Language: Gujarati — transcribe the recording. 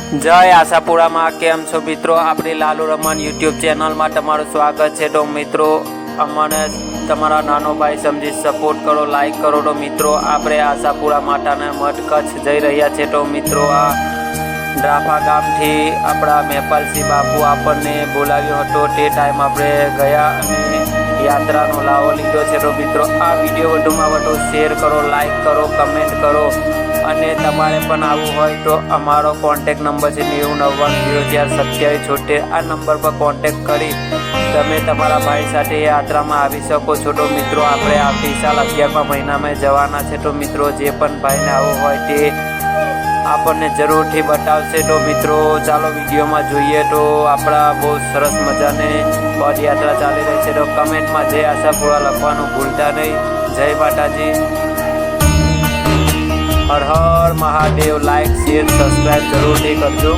જય આશાપુરામાં કેમ છો મિત્રો? આપણી લાલુ રમન યુટ્યુબ ચેનલમાં તમારું સ્વાગત છે. તો મિત્રો, અમને તમારા નાનો ભાઈ સમજી સપોર્ટ કરો, લાઈક કરો. તો મિત્રો, આપણે આશાપુરા માતાના મઠ કચ્છ જઈ રહ્યા છે. તો મિત્રો, આ ડ્રાફા ગામથી આપણા મહેપાલસિંહ બાપુ આપણને બોલાવ્યો હતો. તે ટાઈમ આપણે ગયા અને યાત્રાનો લાવો લીધો છે. તો મિત્રો, આ વિડીયો વધુમાં વધુ શેર કરો, લાઈક કરો, કમેન્ટ કરો. અને તમારે પણ આવવું હોય તો અમારો કોન્ટેક નંબર છે 9099042776. આ નંબર પર કોન્ટેક કરી તમે તમારા ભાઈ સાથે યાત્રામાં આવી શકો છો. તો મિત્રો, આપણે આવતી સાલ 11મા મહિનામાં જવાના છે. તો મિત્રો, જે પણ ભાઈને આવવું હોય તે આપણને જરૂરથી બતાવશે. તો મિત્રો, ચાલો વિડીયોમાં જોઈએ. તો આપણા બહુ સરસ મજાને પદયાત્રા ચાલી રહી છે. તો કમેન્ટમાં જય આશાપુરા લખવાનું ભૂલતા નહીં. જય માતાજી, Har Har Mahadev. Like, share, subscribe જરૂરથી કરજો.